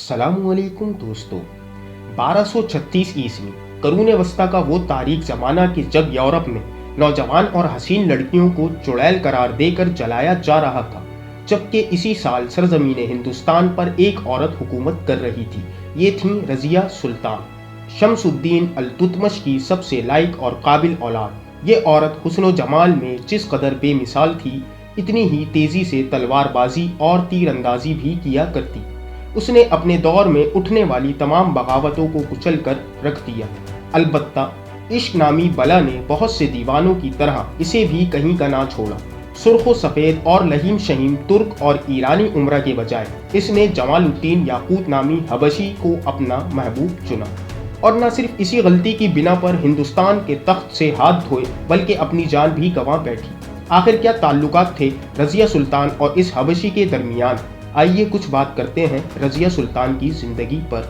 अस्सलाम वालेकुम दोस्तों। 1236 ईस्वी करूने वस्ता का वो तारीख ज़माना कि जब यूरोप में नौजवान और हसीन लड़कियों को चुड़ैल करार देकर जलाया जा रहा था, जबकि इसी साल सरजमीन हिंदुस्तान पर एक औरत हुकूमत कर रही थी। ये थी रज़िया सुल्तान, शम्सुद्दीन अल-तुतमश की सबसे लायक और काबिल औलाद। ये औरत हुस्न जमाल में जिस कदर बेमिसाल थी, इतनी ही तेज़ी से तलवारबाजी और तीरंदाजी भी किया करती। उसने अपने दौर में उठने वाली तमाम बगावतों को कुचल कर रख दिया। अलबत्ता इश्क नामी बला ने बहुत से दीवानों की तरह इसे भी कहीं का ना छोड़ा। सुर्ख सफ़ेद और लहीम शहीम तुर्क और ईरानी उम्रा के बजाय इसने जमालुद्दीन याकूत नामी हबशी को अपना महबूब चुना, और न सिर्फ इसी गलती की बिना पर हिंदुस्तान के तख्त से हाथ धोए बल्कि अपनी जान भी गंवा बैठी। आखिर क्या ताल्लुकात थे रज़िया सुल्तान और इस हबशी के दरमियान? आइए कुछ बात करते हैं रज़िया सुल्तान की जिंदगी पर।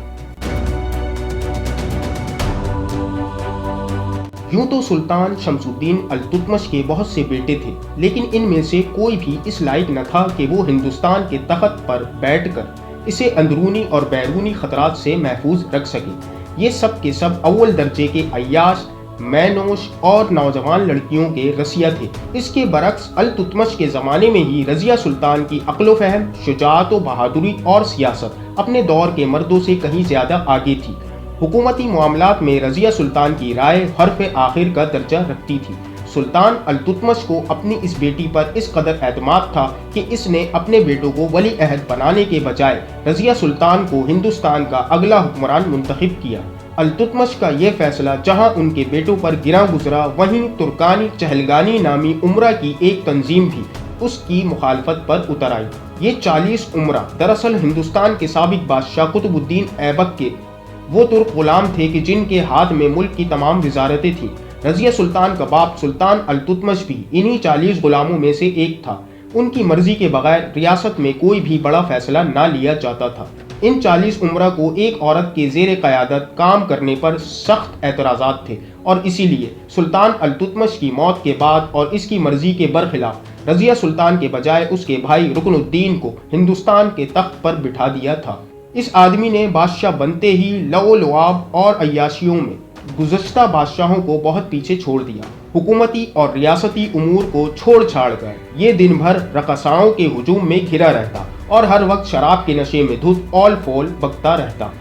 यूं तो सुल्तान शम्सुद्दीन अल-तुतमश के बहुत से बेटे थे, लेकिन इनमें से कोई भी इस लायक न था कि वो हिंदुस्तान के तख्त पर बैठकर इसे अंदरूनी और बैरूनी खतरात से महफूज रख सके। ये सब के सब अव्वल दर्जे के अय्याश, मैनोश और नौजवान लड़कियों के रसिया थे। इसके बरक्स अल-तुतमश के ज़माने में ही रज़िया सुल्तान की अक्ल फहम, शुजाअत व बहादुरी और सियासत अपने दौर के मर्दों से कहीं ज़्यादा आगे थी। हुकूमती मामलात में रज़िया सुल्तान की राय हर्फ आखिर का दर्जा रखती थी। सुल्तान अल-तुतमश को अपनी इस बेटी पर इस कदर एतमाद था कि इसने अपने बेटों को वली अहद बनाने के बजाय रज़िया सुल्तान को हिंदुस्तान का अगला हुक्मरान मुंतखब किया। अल-तुतमश का यह फैसला जहां उनके बेटों पर गिरा गुजरा, वहीं तुर्कानी चहलगानी नामी उम्रा की एक तंजीम भी उसकी मुखालफत पर उतर आई। ये 40 उम्रा दरअसल हिंदुस्तान के साबिक बादशाह कुतुबुद्दीन ऐबक के वो तुर्क गुलाम थे कि जिनके हाथ में मुल्क की तमाम वजारतें थीं। रज़िया सुल्तान का बाप सुल्तान अल-तुतमश भी इन्हीं 40 गुलामों में से एक था। उनकी मर्जी के बगैर रियासत में कोई भी बड़ा फैसला ना लिया जाता था। इन 40 उम्रा को एक औरत के ज़ेरे क़यादत काम करने पर सख्त एतराज़ात थे, और इसीलिए सुल्तान अल-तुतमश की मौत के बाद और इसकी मर्जी के बरखिलाफ रज़िया सुल्तान के बजाय उसके भाई रुकनुद्दीन को हिंदुस्तान के तख्त पर बिठा दिया था। इस आदमी ने बादशाह बनते ही लओ लुआब और अय्याशियों में गुज़श्ता बादशाहों को बहुत पीछे छोड़ दिया। हुकूमती और रियासती उमूर को छोड़ छाड़ कर ये दिन भर रक़साओं के हुजूम में घिरा रहता और हर वक्त शराब के नशे में धुत औल फोल बकता रहता।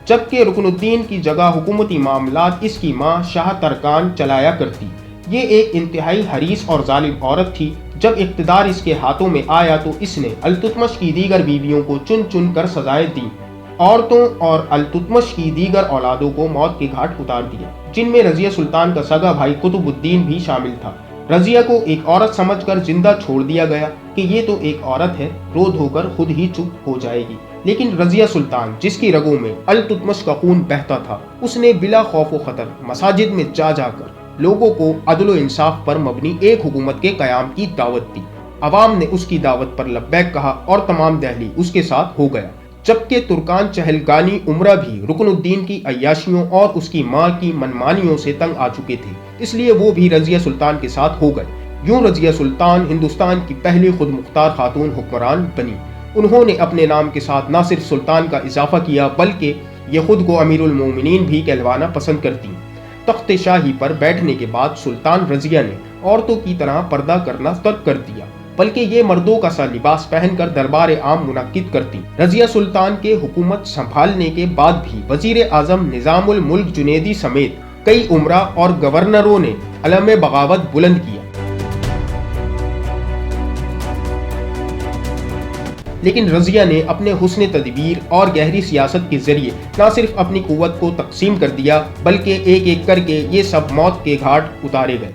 जबकि रुकनुद्दीन की जगह हुकूमती मामलात इसकी मां शाह तरकान चलाया करती। ये एक इंतहाई हरीस और जालिम औरत थी। जब इक़्तिदार इसके हाथों में आया तो इसने अल-तुतमश की दीगर बीवियों को चुन चुन कर सजाएं दी। औरतों और अल-तुतमश की दीगर औलादों को मौत के घाट उतार दिया, जिनमें रज़िया सुल्तान का सगा भाई कुतुबुद्दीन भी शामिल था। रज़िया को एक औरत समझकर जिंदा छोड़ दिया गया कि ये तो एक औरत है, रो धोकर खुद ही चुप हो जाएगी। लेकिन रज़िया सुल्तान, जिसकी रगों में अल-तुतमश का खून बहता था, उसने बिला खौफ व खतर मसाजिद में जा जाकर लोगों को अदल व इंसाफ पर मबनी एक हुकूमत के क़याम की दावत दी। अवाम ने उसकी दावत पर लब्बैक कहा और तमाम दहली उसके साथ हो गया। जबकि तुर्कान चहलगानी उम्रा भी रुकनुद्दीन की अय्याशियों और उसकी माँ की मनमानियों से तंग आ चुके थे, इसलिए वो भी रज़िया सुल्तान के साथ हो गए। यूं रज़िया सुल्तान हिंदुस्तान की पहली खुद मुख्तार खातून हुक्मरान बनी। उन्होंने अपने नाम के साथ न सिर्फ सुल्तान का इजाफा किया, बल्कि ये खुद को अमीरुल मोमिनीन भी कहलवाना पसंद करती। तख्त शाही पर बैठने के बाद सुल्तान रज़िया ने औरतों की तरह पर्दा करना तर्क कर दिया, बल्कि ये मर्दों का सा लिबास पहनकर दरबार आम मुनक्किद करती। रज़िया सुल्तान के हुकूमत संभालने के बाद भी वज़ीर आज़म निज़ामुल मुल्क जुनैदी समेत कई उमरा और गवर्नरों ने अलम बगावत बुलंद किया, लेकिन रज़िया ने अपने हुस्न तदबीर और गहरी सियासत के जरिए न सिर्फ अपनी कुव्वत को तक़सीम कर दिया, बल्कि एक एक करके ये सब मौत के घाट उतारे गए।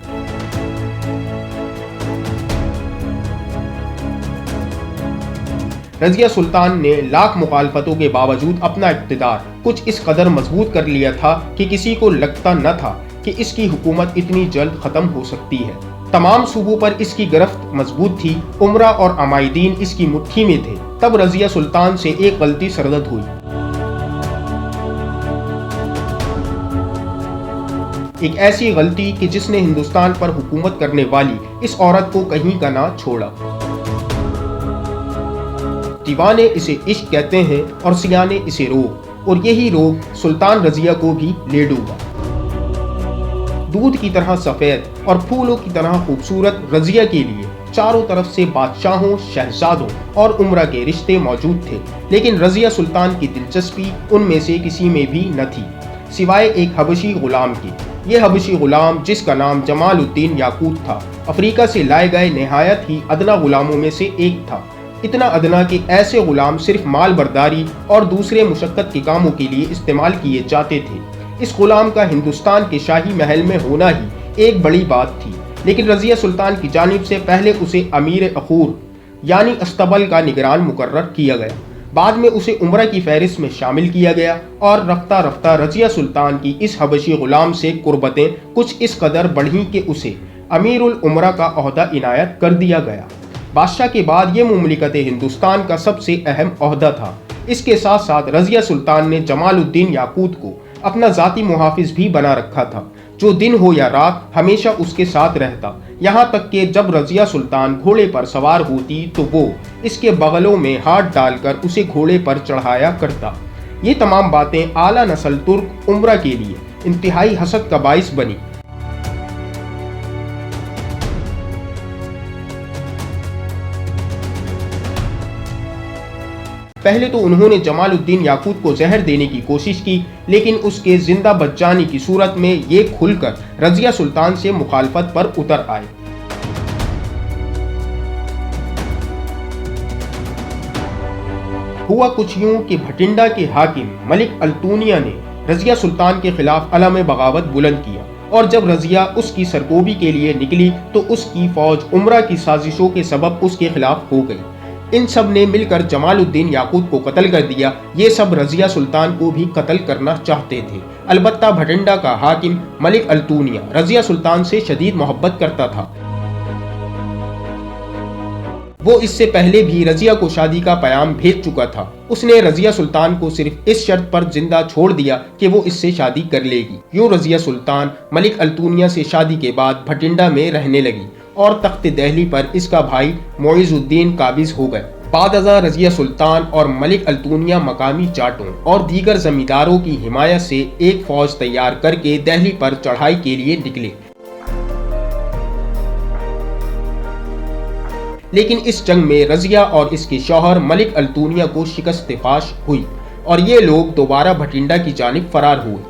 रज़िया सुल्तान ने लाख मुखालफतों के बावजूद अपना इक़्तिदार कुछ इस कदर मजबूत कर लिया था कि किसी को लगता न था कि इसकी हुकूमत इतनी जल्द ख़त्म हो सकती है। तमाम सूबों पर इसकी गिरफ्त मजबूत थी। उमरा और अमाइदीन इसकी मुट्ठी में थे। तब रज़िया सुल्तान से एक गलती सरजद हुई। ایک ایسی غلطی کہ جس نے ہندوستان پر حکومت کرنے والی اس عورت کو کہیں کا نہ چھوڑا۔ دیوانے اسے عشق کہتے ہیں اور سیانے اسے روگ، اور یہی روگ سلطان رضیہ کو بھی لے ڈوبا۔ دودھ کی طرح سفید اور پھولوں کی طرح خوبصورت رضیہ کے لیے چاروں طرف سے بادشاہوں، شہزادوں اور امراء کے رشتے موجود تھے، لیکن رضیہ سلطان کی دلچسپی ان میں سے کسی میں بھی نہ تھی سوائے ایک حبشی غلام کے۔ یہ حبشی غلام، جس کا نام جمال الدین یاقوت تھا، افریقہ سے لائے گئے نہایت ہی ادنا غلاموں میں سے ایک تھا، اتنا ادنا کہ ایسے غلام صرف مال برداری اور دوسرے مشقت کے کاموں کے لیے استعمال کیے جاتے تھے۔ اس غلام کا ہندوستان کے شاہی محل میں ہونا ہی ایک بڑی بات تھی، لیکن رضیہ سلطان کی جانب سے پہلے اسے امیر اخور یعنی استبل کا نگران مقرر کیا گیا، بعد میں اسے امراء کی فہرست میں شامل کیا گیا، اور رفتہ رفتہ رضیہ سلطان کی اس حبشی غلام سے قربتیں کچھ اس قدر بڑھیں کہ اسے امیر الامراء کا عہدہ عنایت کر دیا گیا۔ بادشاہ کے بعد یہ مملکت ہندوستان کا سب سے اہم عہدہ تھا۔ اس کے ساتھ ساتھ رضیہ سلطان نے جمال الدین یاقوت کو اپنا ذاتی محافظ بھی بنا رکھا تھا، جو دن ہو یا رات ہمیشہ اس کے ساتھ رہتا، یہاں تک کہ جب رضیہ سلطان گھوڑے پر سوار ہوتی تو وہ اس کے بغلوں میں ہاتھ ڈال کر اسے گھوڑے پر چڑھایا کرتا۔ یہ تمام باتیں اعلیٰ نسل ترک امراء کے لیے انتہائی حسد کا باعث بنی۔ پہلے تو انہوں نے جمال الدین یاقوت کو زہر دینے کی کوشش کی، لیکن اس کے زندہ بچ جانے کی صورت میں یہ کھل کر رضیہ سلطان سے مخالفت پر اتر آئے۔ ہوا کچھ یوں کہ بھٹنڈا کے حاکم ملک التونیہ نے رضیہ سلطان کے خلاف علم بغاوت بلند کیا، اور جب رضیہ اس کی سرکوبی کے لیے نکلی تو اس کی فوج امراء کی سازشوں کے سبب اس کے خلاف ہو گئی۔ ان سب نے مل کر جمال الدین یاقوت کو قتل کر دیا۔ یہ سب رضیہ سلطان کو بھی قتل کرنا چاہتے تھے، البتہ بھٹنڈا کا حاکم ملک التونیہ رضیہ سلطان سے شدید محبت کرتا تھا۔ وہ اس سے پہلے بھی رضیہ کو شادی کا پیام بھیج چکا تھا۔ اس نے رضیہ سلطان کو صرف اس شرط پر زندہ چھوڑ دیا کہ وہ اس سے شادی کر لے گی۔ یوں رضیہ سلطان ملک التونیہ سے شادی کے بعد بھٹنڈا میں رہنے لگی، اور تخت دہلی پر اس کا بھائی معیز الدین قابض ہو گئے۔ بعد ازاں رضیہ سلطان اور ملک التونیہ مقامی جاٹوں اور دیگر زمینداروں کی حمایت سے ایک فوج تیار کر کے دہلی پر چڑھائی کے لیے نکلے، لیکن اس جنگ میں رضیہ اور اس کے شوہر ملک التونیہ کو شکست فاش ہوئی، اور یہ لوگ دوبارہ بھٹنڈا کی جانب فرار ہوئے۔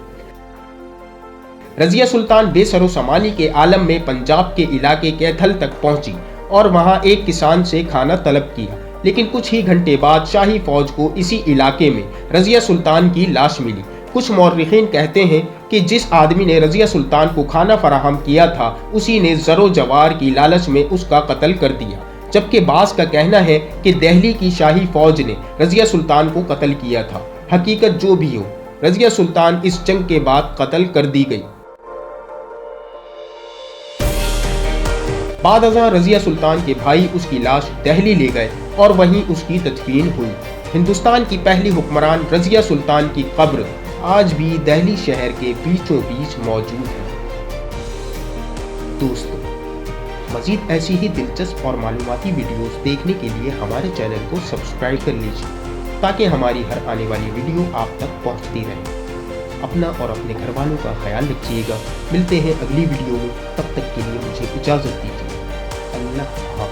رضیہ سلطان بے سر و سامانی کے عالم میں پنجاب کے علاقے کیتھل تک پہنچی اور وہاں ایک کسان سے کھانا طلب کیا، لیکن کچھ ہی گھنٹے بعد شاہی فوج کو اسی علاقے میں رضیہ سلطان کی لاش ملی۔ کچھ مورخین کہتے ہیں کہ جس آدمی نے رضیہ سلطان کو کھانا فراہم کیا تھا اسی نے زر و جوار کی لالچ میں اس کا قتل کر دیا، جبکہ بعض کا کہنا ہے کہ دہلی کی شاہی فوج نے رضیہ سلطان کو قتل کیا تھا۔ حقیقت جو بھی ہو، رضیہ سلطان اس جنگ کے بعد قتل کر دی گئی۔ بعد ازاں رضیہ سلطان کے بھائی اس کی لاش دہلی لے گئے اور وہیں اس کی تدفین ہوئی۔ ہندوستان کی پہلی حکمران رضیہ سلطان کی قبر آج بھی دہلی شہر کے بیچوں بیچ موجود ہے۔ دوستو، مزید ایسی ہی دلچسپ اور معلوماتی ویڈیوز دیکھنے کے لیے ہمارے چینل کو سبسکرائب کر لیجیے تاکہ ہماری ہر آنے والی ویڈیو آپ تک پہنچتی رہے۔ اپنا اور اپنے گھر والوں کا خیال رکھیے گا۔ ملتے ہیں اگلی ویڈیو میں، تب تک کے لیے مجھے اجازت دیجیے۔ اللہ حافظ۔